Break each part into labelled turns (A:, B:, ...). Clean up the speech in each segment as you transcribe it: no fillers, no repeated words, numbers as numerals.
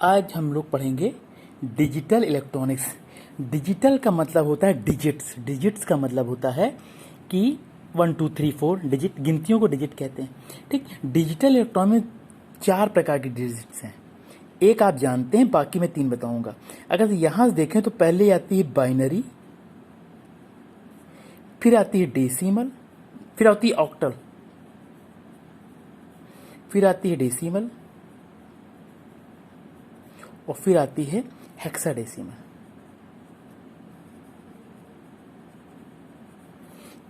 A: आज हम लोग पढ़ेंगे डिजिटल इलेक्ट्रॉनिक्स। डिजिटल का मतलब होता है डिजिट्स। डिजिट्स का मतलब होता है कि 1 2 3 4 डिजिट, गिनतियों को डिजिट कहते हैं। ठीक, डिजिटल इलेक्ट्रॉनिक 4 प्रकार की डिजिट्स हैं। एक आप जानते हैं, बाकी मैं 3 बताऊंगा। अगर यहां से देखें तो पहले आती है बाइनरी, फिर आती है डेसिमल, फिर आती है ऑक्टल, फिर आती है डेसिमल और फिर आती है हेक्साडेसिमल।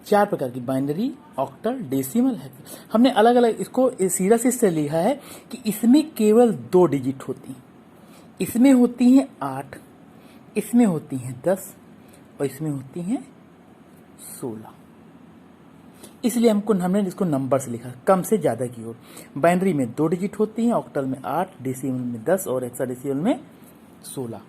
A: 4 प्रकार की बाइनरी, ऑक्टल, डेसिमल, हेक्सा। हमने अलग अलग इसको सीरियस इससे लिखा है कि इसमें केवल 2 डिजिट होती हैं। इसमें होती हैं 8, इसमें होती हैं 10 और इसमें होती हैं 16। इसलिए हमने इसको नंबर से लिखा, कम से ज्यादा की ओर। बाइनरी में 2 डिजिट होती हैं, ऑक्टल में 8, डेसिमल में 10 और हेक्साडेसिमल में 16।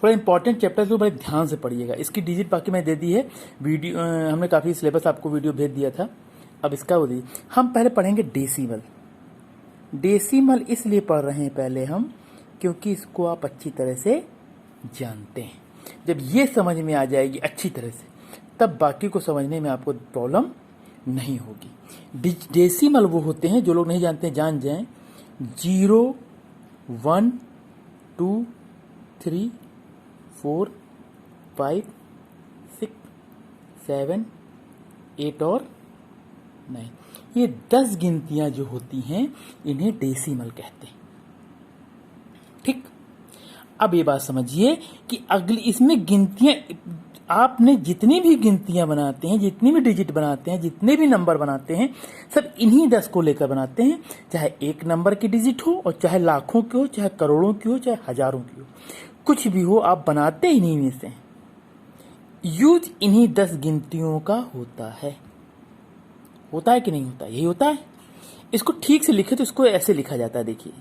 A: थोड़ा इंपॉर्टेंट चैप्टर तो बड़े ध्यान से पढ़िएगा। इसकी डिजिट बाकी मैं दे दी है, वीडियो हमने काफ़ी सिलेबस आपको वीडियो भेज दिया था। अब इसका वो दीजिए। हम पहले पढ़ेंगे डेसिमल। डेसिमल इसलिए पढ़ रहे हैं पहले हम, क्योंकि इसको आप अच्छी तरह से जानते हैं। जब ये समझ में आ जाएगी अच्छी तरह से, तब बाकी को समझने में आपको प्रॉब्लम नहीं होगी। डेसिमल वो होते हैं, जो लोग नहीं जानते जान जाएं, 0 1 2 3 4 5 6 7 8 और 9। ये 10 गिनतियां जो होती हैं इन्हें डेसिमल कहते हैं। ठीक, अब ये बात समझिए कि अगली इसमें गिनतियां, आपने जितनी भी गिनतियां बनाते हैं, जितनी भी डिजिट बनाते हैं, जितने भी नंबर बनाते हैं, सब इन्हीं 10 को लेकर बनाते हैं। चाहे 1 नंबर की डिजिट हो और चाहे लाखों की हो, चाहे करोड़ों की हो, चाहे हजारों की हो, कुछ भी हो, आप बनाते इन्हीं में से। यूज इन्हीं 10 गिनतियों का होता है। होता है कि नहीं होता? यही होता है। इसको ठीक से लिखे तो इसको ऐसे लिखा जाता है, देखिए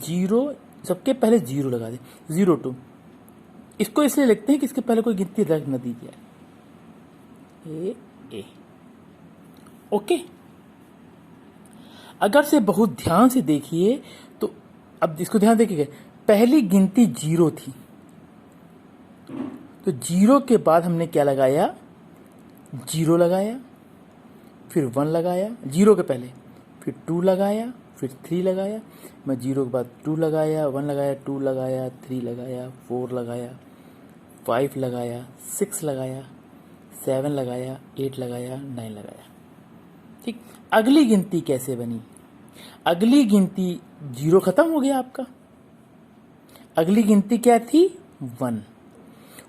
A: 0, सबके पहले 0 लगा दे, 0 2। इसको इसलिए लिखते हैं कि इसके पहले कोई गिनती रख न दी जाए। ए ओके। अगर से बहुत ध्यान से देखिए तो, अब इसको ध्यान देखिए, पहली गिनती 0 थी, तो 0 के बाद हमने क्या लगाया? 0 लगाया, फिर 1 लगाया 0 के पहले, फिर 2 लगाया, फिर 3 लगाया। मैं 0 के बाद 2 लगाया, 1 लगाया, 2 लगाया, 3 लगाया, 4 लगाया, 5 लगाया, 6 लगाया, 7 लगाया, 8 लगाया, 9 लगाया। ठीक, अगली गिनती कैसे बनी? अगली गिनती 0 खत्म हो गया आपका। अगली गिनती क्या थी? 1।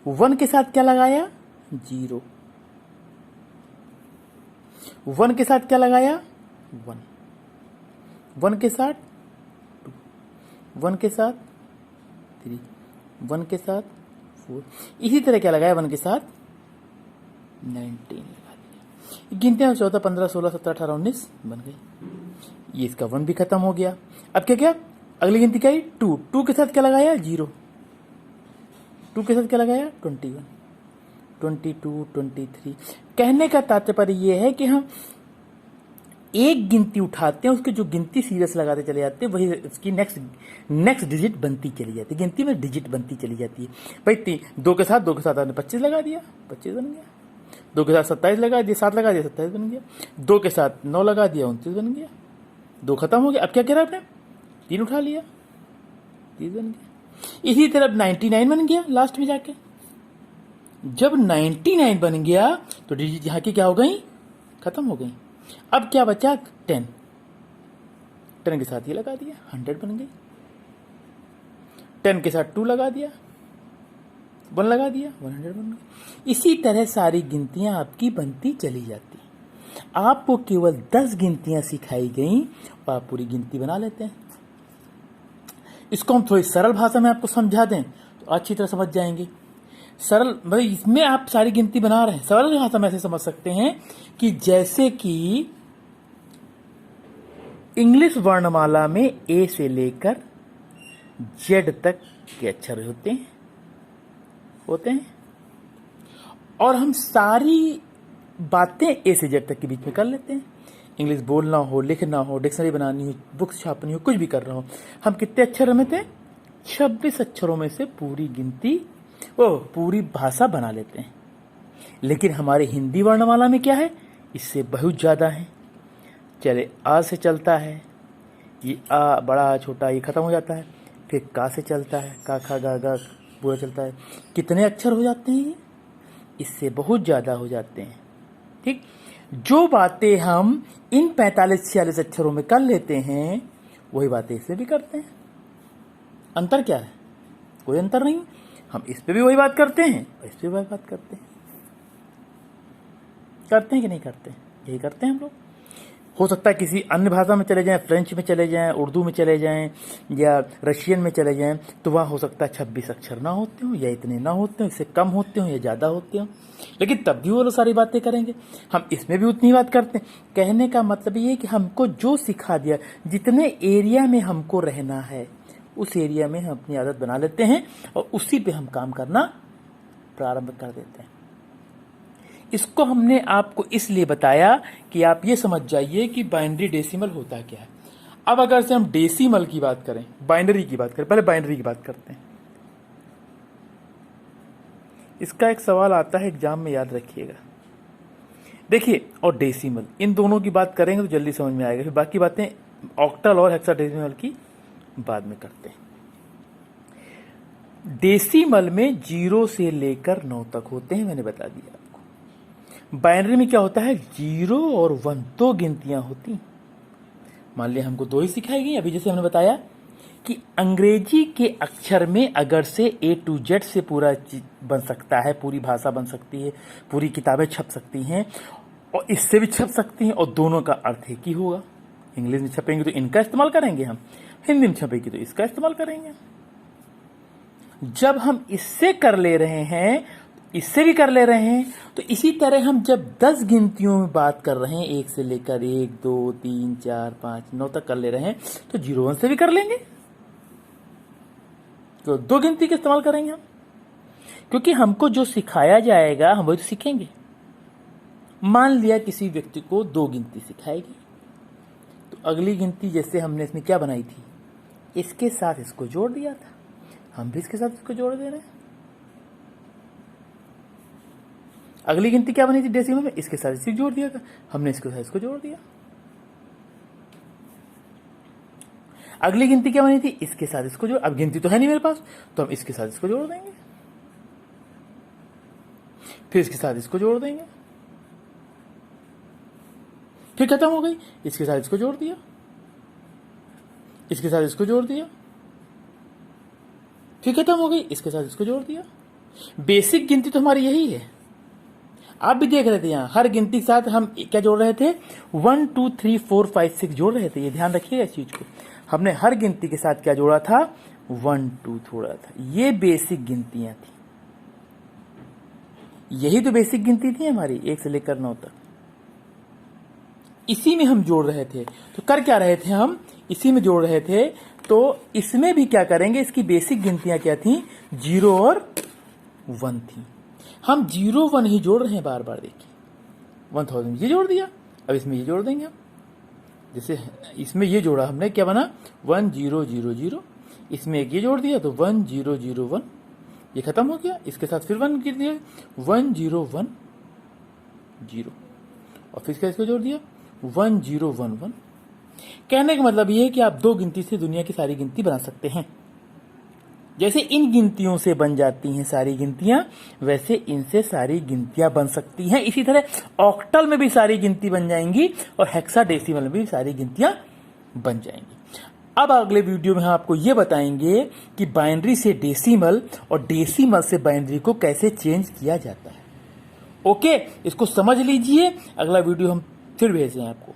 A: 1 के साथ क्या लगाया? 0। 1 के साथ क्या लगाया? 1। 1 के साथ 2, 1 के साथ 3, 1 के साथ 4। इसी तरह क्या लगाया? 1 के साथ 19 लगा दिया। गिनते 14 15 16 17 18 19 बन गई। ये इसका 1 भी खत्म हो गया। अब क्या क्या? अगली गिनती क्या है? 2। 2 के साथ क्या लगाया? 0। 2 के साथ क्या लगाया? 21 22 23। कहने का तात्पर्य यह है कि हम एक गिनती उठाते हैं, उसकी जो गिनती सीरियस लगाते चले जाते हैं, वही उसकी नेक्स्ट डिजिट बनती चली जाती है। गिनती में डिजिट बनती चली जाती है। भाई 2 के साथ आपने 25 लगा दिया, 25 बन गया। 2 के साथ 27 लगा दिया, 7 लगा दिया, 27 बन गया। 2 के साथ 9 लगा दिया, 29 बन गया। 2 खत्म हो गया। अब क्या कह रहा है आपने? 3 उठा लिया, 30 बन गया। इसी तरह 99 बन गया लास्ट में जाके। जब 99 बन गया तो डिजिट यहां की क्या हो गई? खत्म हो गई। अब क्या बचा? 10। 10 के साथ ये लगा दिया, 100 बन गई। 10 के साथ 2 लगा दिया, 1 लगा दिया, 100 बन गई। इसी तरह सारी गिनतियां आपकी बनती चली जाती। आपको केवल 10 गिनतियां सिखाई गई और आप पूरी गिनती बना लेते हैं। इसको हम थोड़ी सरल भाषा में आपको समझा दें तो अच्छी तरह समझ जाएंगे। सरल भाई, इसमें आप सारी गिनती बना रहे हैं, सरल भाषा में ऐसे समझ सकते हैं कि जैसे कि इंग्लिश वर्णमाला में ए से लेकर जेड तक के अक्षर होते हैं और हम सारी बातें ए से जेड तक के बीच में कर लेते हैं। इंग्लिश बोलना हो, लिखना हो, डिक्शनरी बनानी हो, बुक्स छापनी हो, कुछ भी कर रहा हो, हम कितने अक्षर में थे? 26 अक्षरों में से पूरी गिनती, पूरी भाषा बना लेते हैं। लेकिन हमारे हिंदी वर्णमाला में क्या है? इससे बहुत ज़्यादा है। चले, आ से चलता है, ये आ बड़ा छोटा, ये खत्म हो जाता है। फिर का से चलता है, का खा गा गा पूरा चलता है। कितने अक्षर हो जाते हैं? इससे बहुत ज़्यादा हो जाते हैं। ठीक, जो बातें हम इन 45-46 अक्षरों में कर लेते हैं वही बातें इससे भी करते हैं। अंतर क्या है? कोई अंतर नहीं। हम इस पे भी वही बात करते हैं और इस पे भी वही बात करते हैं। करते हैं कि नहीं करते? यही करते हैं हम लोग। हो सकता है किसी अन्य भाषा में चले जाएं, फ्रेंच में चले जाएं, उर्दू में चले जाएं या रशियन में चले जाएं, तो वहाँ हो सकता है 26 अक्षर ना होते हो या इतने ना होते हो, इससे कम होते हो या ज़्यादा होते हो, लेकिन तब भी वो लोग सारी बातें करेंगे। हम इसमें भी उतनी बात करते हैं। कहने का मतलब ये है कि हमको जो सिखा दिया, जितने एरिया में हमको रहना है उस एरिया में हम अपनी आदत बना लेते हैं और उसी पे हम काम करना प्रारंभ कर देते हैं। इसको हमने आपको इसलिए बताया कि आप ये समझ जाइए कि बाइनरी डेसिमल होता क्या है। अब अगर से हम डेसिमल की बात करें, बाइनरी की बात करें, पहले बाइनरी की बात करते हैं। इसका एक सवाल आता है एग्जाम में, याद रखिएगा। देखिए, और डेसिमल, इन दोनों की बात करेंगे तो जल्दी समझ में आएगा। फिर बाकी बातें ऑक्टल और हेक्साडेसिमल की बाद में करते हैं। डेसिमल में 0 से लेकर 9 तक होते हैं, मैंने बता दिया आपको। बाइनरी में क्या होता है? 0 और 1 दो गिनतियां होती। मान लिया हमको 2 ही सिखाई गई। अभी जैसे हमने बताया कि अंग्रेजी के अक्षर में अगर से A to Z से पूरा बन सकता है, पूरी भाषा बन सकती है, पूरी किताबें छप सकती हैं और इससे भी छप सकती हैं और दोनों का अर्थ एक ही होगा। इंग्लिश में छपेंगे तो इनका इस्तेमाल करेंगे हम, हिंदी में छपेगी तो इसका इस्तेमाल करेंगे। जब हम इससे कर ले रहे हैं, इससे भी कर ले रहे हैं, तो इसी तरह हम जब 10 गिनतियों में बात कर रहे हैं, 1 से लेकर 1, 2, 3, 4, 5, 9 तक कर ले रहे हैं, तो 0 1 से भी कर लेंगे। तो 2 गिनती का इस्तेमाल करेंगे हम, क्योंकि हमको जो सिखाया जाएगा हम वही तो सीखेंगे। मान लिया किसी व्यक्ति को 2 गिनती सिखाएगी, तो अगली गिनती जैसे हमने इसमें क्या बनाई थी, इसके साथ इसको जोड़ दिया था, हम भी इसके साथ इसको जोड़ दे रहे हैं। अगली गिनती क्या बनी थी डेसिमल में? इसके साथ इसे जोड़ दिया था, हमने इसके साथ इसको जोड़ दिया। अगली गिनती क्या बनी थी? इसके साथ इसको जोड़, अब गिनती तो है नहीं मेरे पास, तो हम इसके साथ इसको जोड़ देंगे, फिर इसके साथ इसको जोड़ देंगे, फिर खत्म हो गई। इसके साथ इसको जोड़ दिया, इसके साथ इसको जोड़ दिया, फिर खत्म हो गई। इसके साथ इसको जोड़ दिया। बेसिक गिनती तो हमारी यही है। आप भी देख रहे थे यहाँ हर गिनती के साथ हम क्या जोड़ रहे थे? 1 2 3 4 5 6 जोड़ रहे थे। ये ध्यान रखिएगा इस चीज को। हमने हर गिनती के साथ क्या जोड़ा था? 1 2 जोड़ा था। ये बेसिक गिनतियां थी, यही तो बेसिक गिनती थी हमारी 1 से लेकर 9 तक। इसी में हम जोड़ रहे थे। तो कर क्या रहे थे हम? इसी में जोड़ रहे थे। तो इसमें भी क्या करेंगे? इसकी बेसिक गिनतियां क्या थी? 0 और 1 थी। हम 0 1 ही जोड़ रहे हैं बार बार। देखिए 1000 ये जोड़ दिया, अब इसमें ये जोड़ देंगे हम। जैसे इसमें ये जोड़ा हमने, क्या बना? 1 0 0 0। इसमें एक ये जोड़ दिया तो 1 0 0 1, ये खत्म हो गया। इसके साथ फिर 1 गिर दिया, 1 0 1 0, और फिर इसको जोड़ दिया 1 0 1 1। कहने का मतलब ये है कि आप 2 गिनती से दुनिया की सारी गिनती बना सकते हैं। जैसे इन गिनतियों से बन जाती हैं सारी गिनतियां, वैसे इनसे सारी गिनतियां बन सकती हैं। इसी तरह ऑक्टल में भी सारी गिनती बन जाएंगी और हेक्साडेसिमल में भी सारी गिनतियां बन जाएंगी। अब अगले वीडियो में हम आपको ये बताएंगे कि बाइनरी से डेसिमल और डेसिमल से बाइनरी को कैसे चेंज किया जाता है। ओके, इसको समझ लीजिए। अगला वीडियो हम फिर भेज रहे हैं आपको।